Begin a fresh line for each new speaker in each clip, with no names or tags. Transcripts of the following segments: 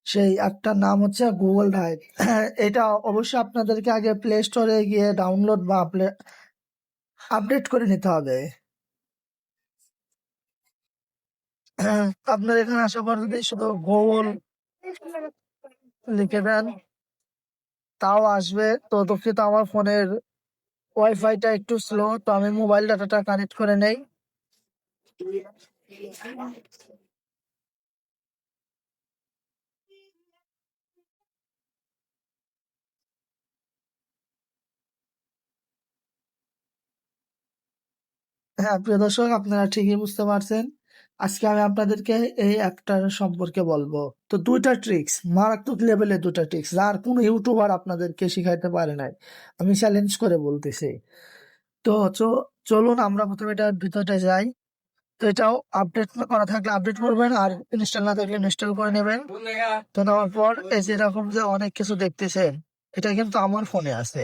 সেই অ্যাপটার নাম হচ্ছে গুগল ড্রাইভ। এটা অবশ্যই আপনাদেরকে আগে প্লে স্টোরে গিয়ে ডাউনলোড বা আপডেট করে নিতে হবে। আপনার এখানে আসার পর যদি শুধু গুগল লিখে দেন তাও আসবে। তো দুঃখিত, আমার ফোনের ওয়াইফাইটা একটু স্লো, তো আমি মোবাইল ডাটাটা কানেক্ট করে নেই। হ্যাঁ, প্রিয় দর্শক, আপনারা ঠিকই বুঝতে পারছেন। আজকে আমি আপনাদেরকে এই অ্যাপটার সম্পর্কে বলবো। তো দুইটা ট্রিক্স, মারাত্মক লেভেলের দুটা ট্রিক্স, যার কোনো ইউটিউবার আপনাদেরকে শিখাইতে পারে নাই। আমি চ্যালেঞ্জ করে বলতেছি। তো চলুন আমরা প্রথমে এটার ভিতরে যাই। তো এটাও আপডেট করা থাকলে আপডেট করবেন, আর ইনস্টল না থাকলে ইনস্টল করে নেবেন। তো নেওয়ার পর এই যে এরকম যে অনেক কিছু দেখতেছেন, এটা কিন্তু আমার ফোনে আছে।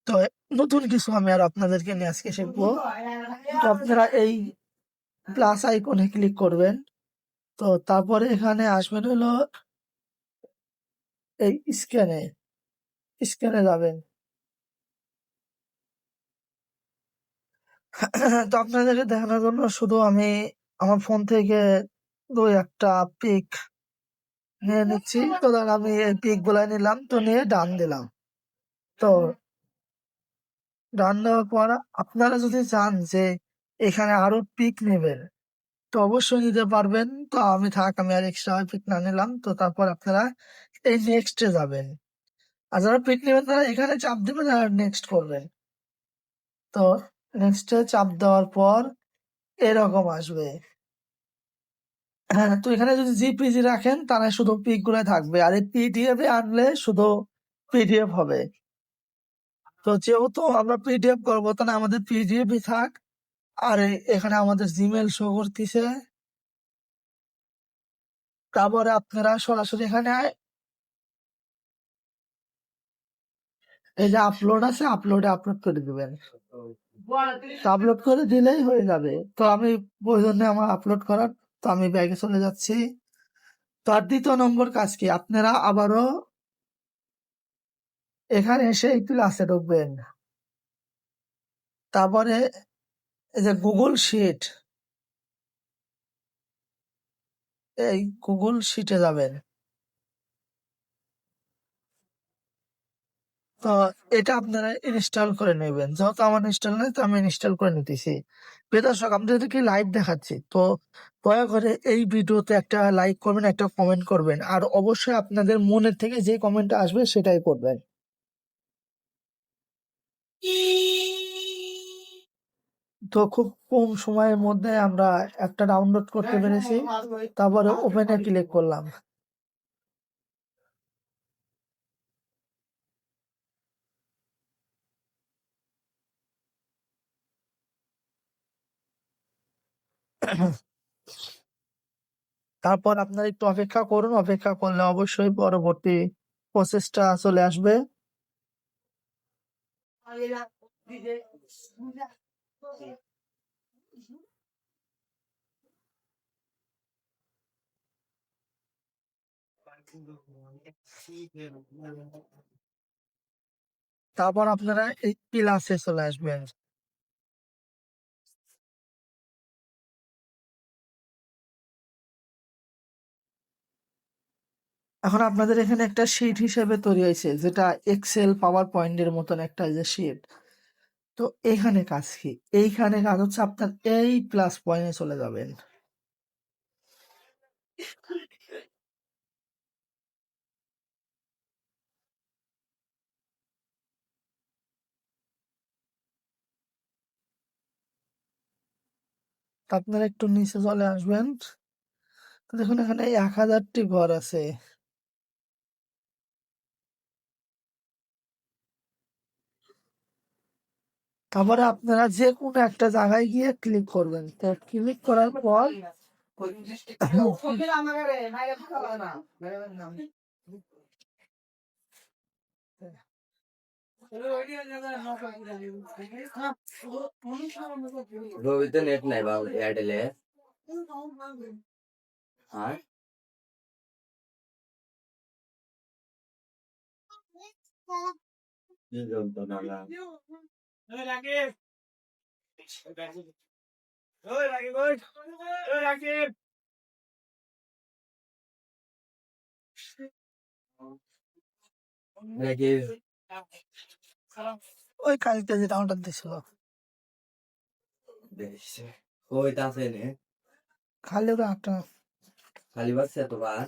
তো নতুন কিছু আমি আর আপনাদেরকে নিয়ে আজকে শিখবো। তো আপনারা এই প্লাস আইকনে ক্লিক করবেন। তো তারপরে এখানে আসবেন হলো এই স্ক্যানে, স্ক্যানে যাবেন। তো আপনাদেরকে দেখানোর জন্য শুধু আমি আমার ফোন থেকে দুই একটা পিক নিয়ে নিচ্ছি। তো ধর আমি এই পিক গুলা নিলাম, তো নিয়ে ডান দিলাম। তো ডান দেওয়ার পর আপনারা যদি চান যে এখানে আরো পিক নেবেন, তো অবশ্যই নিতে পারবেন। তো আমি আর এক্সট্রা পিক না নিলাম। তো তারপর আপনারা এই নেক্সটে যাবেন। আর যারা পিক নেবেন তারা এখানে চাপ দেবেন আর নেক্সট করবেন। তো নেক্সটে চাপ দেওয়ার পর এরকম আসবে। হ্যাঁ, তো এখানে যদি জিপিজি রাখেন তাহলে শুধু পিক গুলো থাকবে, আর এই পিডিএফ এ আনলে শুধু পিডিএফ হবে। তো যেহেতু আমরা পিডিএফ করবো, তাহলে আমাদের পিডিএফ ই থাক। আর এখানে আমাদের জিমেল শো করতেছে। তারপরে আপনারা সরাসরি এখানে এই যে আপলোড আছে, আপলোডে আপলোড করে দিবেন। আপলোড করে দিলেই হয়ে যাবে। তো আমি প্রয়োজন নেই আমার আপলোড করার। তো আমি ব্যাগে চলে যাচ্ছি। তো আর দ্বিতীয় নম্বর কাজ কি, আপনারা আবারও এখানে এসে এই ক্লাসে ঢুকবেন। তারপরে এই যে গুগল শিট, এই গুগল শিটে যাবেন। তো এটা আপনারা ইনস্টল করে নেবেন। যেহেতু আমার ইনস্টল নেই, তো আমি ইনস্টল করে নিতেছি। প্রিয় দর্শক, আমি আপনাদেরকে লাইভ দেখাচ্ছি। তো দয়া করে এই ভিডিওতে একটা লাইক করবেন, একটা কমেন্ট করবেন, আর অবশ্যই আপনাদের মনের থেকে যে কমেন্টটা আসবে সেটাই করবেন। তো খুব কম সময়ের মধ্যে আমরা একটা ডাউনলোড করতে পেরেছি। তারপরে ওপেনে ক্লিক করলাম। তারপর আপনারা একটু অপেক্ষা করুন। অপেক্ষা করলে অবশ্যই পরবর্তী প্রসেসটা চলে আসবে। তারপর আপনারা এই প্লাসে চলে আসবেন। এখন আপনাদের এখানে একটা শিট হিসেবে তৈরি হয়েছে, যেটা এক্সেল পাওয়ার পয়েন্টের মতন একটা যে শিট। তো এখানে কাজ কি, এইখানে কাজ হচ্ছে আপনার এই প্লাস পয়েন্টে চলে যাবেন। তো আপনারা একটু নিচে চলে আসবেন। তো দেখুন এখানে 1000টি ঘর আছে। তারপরে আপনারা যে কোনো একটা জায়গায় গিয়ে ক্লিক করবেন। তো ক্লিক করার পর
রবিতে নেট নাই বা এয়ারটেলে আর নাকি
ওই কালকে যেটা অর্ডার দিছিল
দেখছে কইতাছে নে
খালি ওরা আটা
খালি বাচ্চা তো বার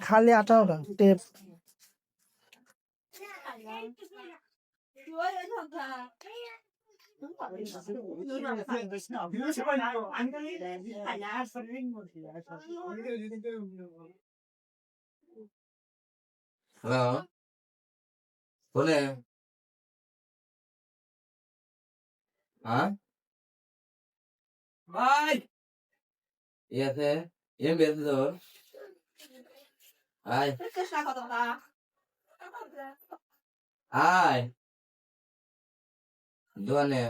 খালি আটা ওরা টেপ
হ্যাঁ বলে হ্যাঁ ভাই ইয়াতে এম বেঁধে তোর আয় আয় দোয়ানে